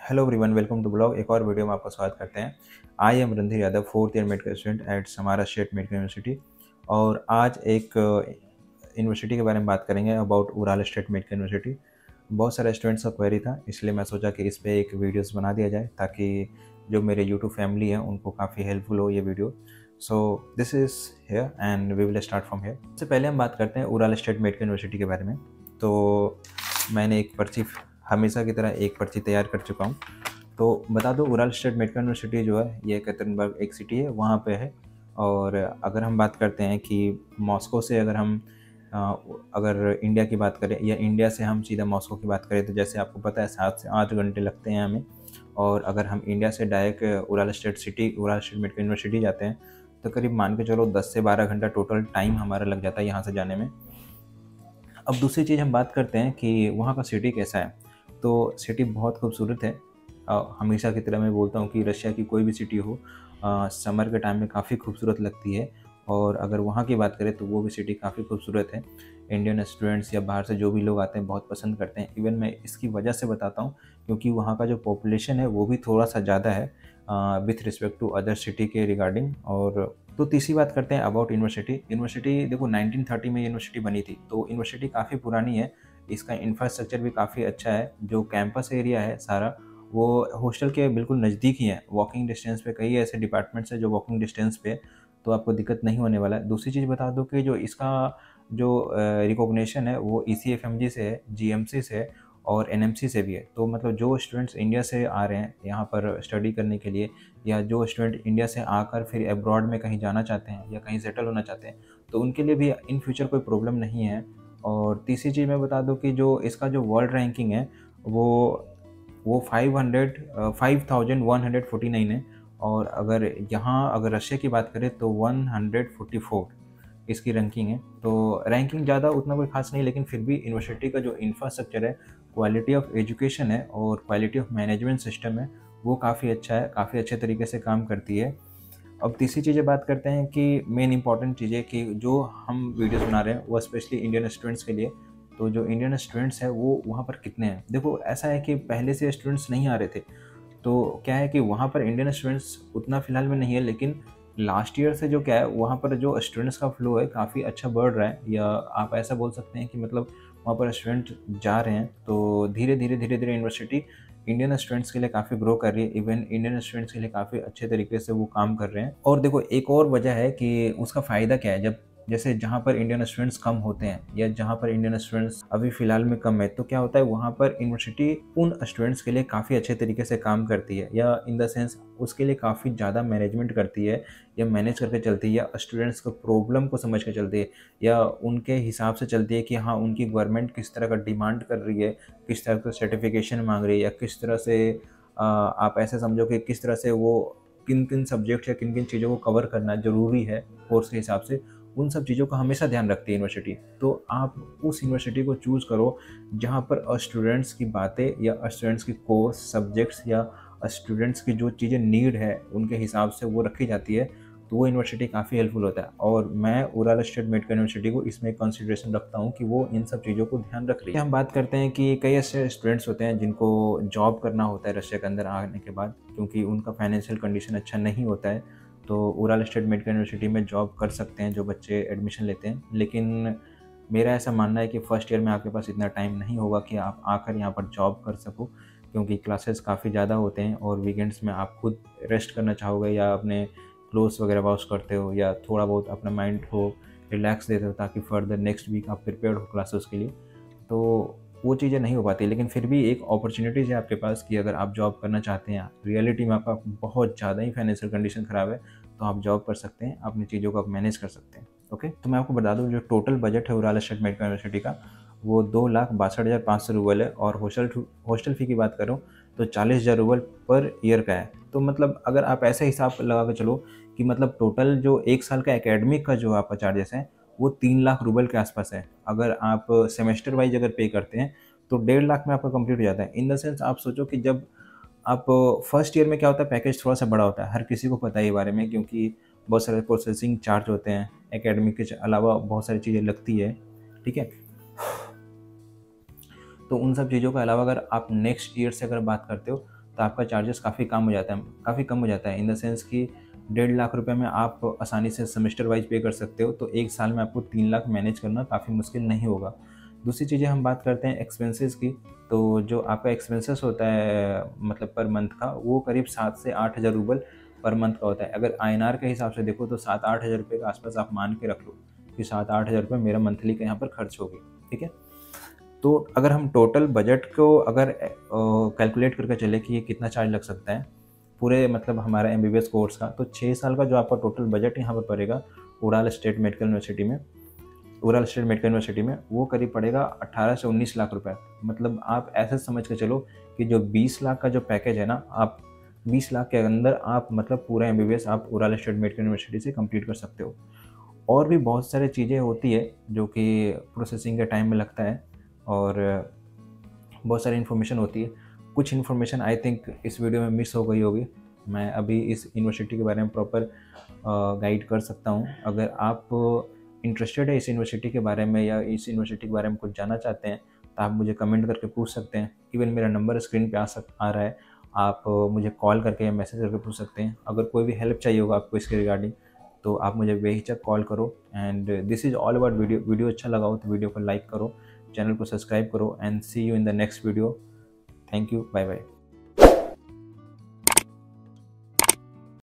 Hello everyone, welcome to blog. एक और video में आपका स्वागत करते हैं। I am Randhir Yadav, fourth year medical student at Samara state medical university. और आज एक यूनिवर्सिटी के बारे में बात करेंगे, about Ural state medical university. बहुत सारे स्टूडेंट्स का क्वेरी था, इसलिए मैं सोचा कि इस पर एक वीडियोस बना दिया जाए ताकि जो मेरे यूट्यूब फैमिली है उनको काफ़ी हेल्पफुल हो ये video. So this is here and we will start from here. सबसे पहले हम बात करते हैं उराल स्टेट मेडिकल यूनिवर्सिटी के बारे में। तो मैंने एक पर्ची, हमेशा की तरह एक पर्ची तैयार कर चुका हूँ। तो बता दो, उराल स्टेट मेडिकल यूनिवर्सिटी जो है ये एकतरनबर्ग एक सिटी है, वहाँ पे है। और अगर हम बात करते हैं कि मॉस्को से अगर हम अगर इंडिया की बात करें या इंडिया से हम सीधा मॉस्को की बात करें, तो जैसे आपको पता है 7 से 8 घंटे लगते हैं हमें। और अगर हम इंडिया से direct Ural state medical university जाते हैं तो करीब मान के चलो 10 से 12 घंटा टोटल टाइम हमारा लग जाता है यहाँ से जाने में। अब दूसरी चीज़ हम बात करते हैं कि वहाँ का सिटी कैसा है। तो सिटी बहुत खूबसूरत है। हमेशा की तरह मैं बोलता हूँ कि रशिया की कोई भी सिटी हो समर के टाइम में काफ़ी खूबसूरत लगती है। और अगर वहाँ की बात करें तो वो भी सिटी काफ़ी खूबसूरत है। इंडियन स्टूडेंट्स या बाहर से जो भी लोग आते हैं बहुत पसंद करते हैं। इवन मैं इसकी वजह से बताता हूँ क्योंकि वहाँ का जो पॉपुलेशन है वो भी थोड़ा सा ज़्यादा है with respect to other city के रिगार्डिंग। और तो तीसरी बात करते हैं अबाउट यूनिवर्सिटी। यूनिवर्सिटी देखो 1930 में यूनिवर्सिटी बनी थी, तो यूनिवर्सिटी काफ़ी पुरानी है। इसका इंफ्रास्ट्रक्चर भी काफ़ी अच्छा है। जो कैंपस एरिया है सारा, वो हॉस्टल के बिल्कुल नज़दीक ही है। वॉकिंग डिस्टेंस पे कई ऐसे डिपार्टमेंट्स हैं जो वॉकिंग डिस्टेंस पे है, तो आपको दिक्कत नहीं होने वाला है। दूसरी चीज़ बता दूँ कि जो इसका जो रिकॉग्निशन है वो ECFMG से है, GMC से है और NMC से भी है। तो मतलब जो स्टूडेंट्स इंडिया से आ रहे हैं यहाँ पर स्टडी करने के लिए, या जो स्टूडेंट इंडिया से आकर फिर अब्रॉड में कहीं जाना चाहते हैं या कहीं सेटल होना चाहते हैं, तो उनके लिए भी इन फ्यूचर कोई प्रॉब्लम नहीं है। और तीसरी चीज़ मैं बता दूं कि जो इसका जो वर्ल्ड रैंकिंग है वो 5149 है। और अगर रशिया की बात करें तो 144 इसकी रैंकिंग है। तो रैंकिंग ज़्यादा उतना कोई खास नहीं, लेकिन फिर भी यूनिवर्सिटी का जो इंफ्रास्ट्रक्चर है, क्वालिटी ऑफ एजुकेशन है और क्वालिटी ऑफ मैनेजमेंट सिस्टम है, वो काफ़ी अच्छा है, काफ़ी अच्छे तरीके से काम करती है। अब तीसरी चीज़ें बात करते हैं कि मेन इंपॉर्टेंट चीज़ें कि जो हम वीडियोस बना रहे हैं वो स्पेशली इंडियन स्टूडेंट्स के लिए। तो जो इंडियन स्टूडेंट्स हैं वो वहाँ पर कितने हैं, देखो ऐसा है कि पहले से स्टूडेंट्स नहीं आ रहे थे। तो क्या है कि वहाँ पर इंडियन स्टूडेंट्स उतना फ़िलहाल में नहीं है, लेकिन लास्ट ईयर से जो क्या है वहाँ पर जो स्टूडेंट्स का फ्लो है काफ़ी अच्छा बढ़ रहा है। या आप ऐसा बोल सकते हैं कि मतलब वहाँ पर स्टूडेंट जा रहे हैं। तो धीरे धीरे यूनिवर्सिटी इंडियन स्टूडेंट्स के लिए काफ़ी ग्रो कर रही है। इवन इंडियन स्टूडेंट्स के लिए काफ़ी अच्छे तरीके से वो काम कर रहे हैं। और देखो एक और वजह है कि उसका फ़ायदा क्या है, जब जैसे जहाँ पर इंडियन स्टूडेंट्स कम होते हैं या जहाँ पर इंडियन स्टूडेंट्स अभी फ़िलहाल में कम है, तो क्या होता है वहाँ पर यूनिवर्सिटी उन स्टूडेंट्स के लिए काफ़ी अच्छे तरीके से काम करती है, या इन द सेंस उसके लिए काफ़ी ज़्यादा मैनेजमेंट करती है या मैनेज करके चलती है, या स्टूडेंट्स को प्रॉब्लम को समझ के चलती है, या उनके हिसाब से चलती है कि हाँ उनकी गवर्नमेंट किस तरह का डिमांड कर रही है, किस तरह का सर्टिफिकेशन मांग रही है, या किस तरह से आप ऐसे समझो कि किस तरह से वो किन किन सब्जेक्ट या किन किन चीज़ों को कवर करना ज़रूरी है कोर्स के हिसाब से, उन सब चीज़ों का हमेशा ध्यान रखती है यूनिवर्सिटी। तो आप उस यूनिवर्सिटी को चूज़ करो जहाँ पर स्टूडेंट्स की बातें या स्टूडेंट्स की कोर्स सब्जेक्ट्स या स्टूडेंट्स की जो चीज़ें नीड है उनके हिसाब से वो रखी जाती है। तो वो यूनिवर्सिटी काफ़ी हेल्पफुल होता है, और मैं उराल स्टेट मेडिकल यूनिवर्सिटी को इसमें कंसिडरेशन रखता हूँ कि वो इन सब चीज़ों को ध्यान रख रही है। हम बात करते हैं कि कई ऐसे स्टूडेंट्स होते हैं जिनको जॉब करना होता है रशिया के अंदर आने के बाद, क्योंकि उनका फाइनेंशियल कंडीशन अच्छा नहीं होता है। तो उराल स्टेट मेडिकल यूनिवर्सिटी में जॉब कर सकते हैं जो बच्चे एडमिशन लेते हैं। लेकिन मेरा ऐसा मानना है कि फर्स्ट ईयर में आपके पास इतना टाइम नहीं होगा कि आप आकर यहाँ पर जॉब कर सको, क्योंकि क्लासेस काफ़ी ज़्यादा होते हैं और वीकेंड्स में आप खुद रेस्ट करना चाहोगे या अपने क्लोथ्स वगैरह वॉश करते हो या थोड़ा बहुत अपना माइंड को रिलैक्स देते हो ताकि फर्दर नेक्स्ट वीक आप प्रिपेयर हो क्लासेस के लिए। तो वो चीज़ें नहीं हो पाती, लेकिन फिर भी एक अपॉर्चुनिटीज़ है आपके पास कि अगर आप जॉब करना चाहते हैं, रियलिटी में आपका बहुत ज़्यादा ही फाइनेंशियल कंडीशन ख़राब है, तो आप जॉब कर सकते हैं, अपनी चीज़ों को आप मैनेज कर सकते हैं। ओके, तो मैं आपको बता दूँ जो टोटल बजट है उराल स्टेट मेडिकल यूनिवर्सिटी का, वो 2,62,500 रूबल है। और हॉस्टल फ़ी की बात करूँ तो 40,000 रूबल पर ईयर का है। तो मतलब अगर आप ऐसे हिसाब लगा के चलो कि मतलब टोटल जो 1 साल का एकेडमिक का जो आपका चार्जेस है वो 3 लाख रूबल के आसपास है। अगर आप सेमेस्टर वाइज अगर पे करते हैं तो 1.5 लाख में आपका कंप्लीट हो जाता है। इन द सेंस आप सोचो कि जब आप फर्स्ट ईयर में क्या होता है, पैकेज थोड़ा सा बड़ा होता है, हर किसी को पता है ये बारे में, क्योंकि बहुत सारे प्रोसेसिंग चार्ज होते हैं, एकेडमिक के अलावा बहुत सारी चीज़ें लगती है। ठीक है, तो उन सब चीज़ों के अलावा अगर आप नेक्स्ट ईयर से अगर बात करते हो तो आपका चार्जेस काफ़ी कम हो जाता है इन द सेंस कि 1.5 लाख रुपए में आप आसानी से सेमेस्टर वाइज पे कर सकते हो, तो एक साल में आपको 3 लाख मैनेज करना काफ़ी मुश्किल नहीं होगा। दूसरी चीज़ें हम बात करते हैं एक्सपेंसेस की, तो जो आपका एक्सपेंसेस होता है मतलब पर मंथ का, वो करीब 7 से 8 हज़ार रूबल पर मंथ का होता है। अगर INR के हिसाब से देखो तो 7-8 हज़ार रुपये के आसपास आप मान के रख लो कि 7-8 हज़ार रुपये मेरा मंथली का यहाँ पर खर्च होगी, ठीक है। तो अगर हम टोटल बजट को अगर कैलकुलेट करके चले कि ये कितना चार्ज लग सकता है पूरे मतलब हमारा MBBS कोर्स का, तो 6 साल का जो आपका टोटल बजट यहाँ पर पड़ेगा उड़ाल स्टेट मेडिकल यूनिवर्सिटी में वो करीब पड़ेगा 18 से 19 लाख रुपए। मतलब आप ऐसे समझ के चलो कि जो 20 लाख का जो पैकेज है ना, आप 20 लाख के अंदर आप मतलब पूरा MBBS आप उड़ाल स्टेट मेडिकल यूनिवर्सिटी से कंप्लीट कर सकते हो। और भी बहुत सारी चीज़ें होती है जो कि प्रोसेसिंग के टाइम में लगता है, और बहुत सारी इन्फॉर्मेशन होती है। कुछ इन्फॉर्मेशन आई थिंक इस वीडियो में मिस हो गई होगी। मैं अभी इस यूनिवर्सिटी के बारे में प्रॉपर गाइड कर सकता हूँ। अगर आप इंटरेस्टेड है इस यूनिवर्सिटी के बारे में या इस यूनिवर्सिटी के बारे में कुछ जानना चाहते हैं, तो आप मुझे कमेंट करके पूछ सकते हैं। इवन मेरा नंबर स्क्रीन पे आ रहा है, आप मुझे कॉल करके या मैसेज करके पूछ सकते हैं। अगर कोई भी हेल्प चाहिए होगा आपको इसके रिगार्डिंग, तो आप मुझे बेहिचक कॉल करो। And this is all about video अच्छा लगा हो तो वीडियो को लाइक करो, चैनल को सब्सक्राइब करो, and see you in the next video. Thank you, bye bye.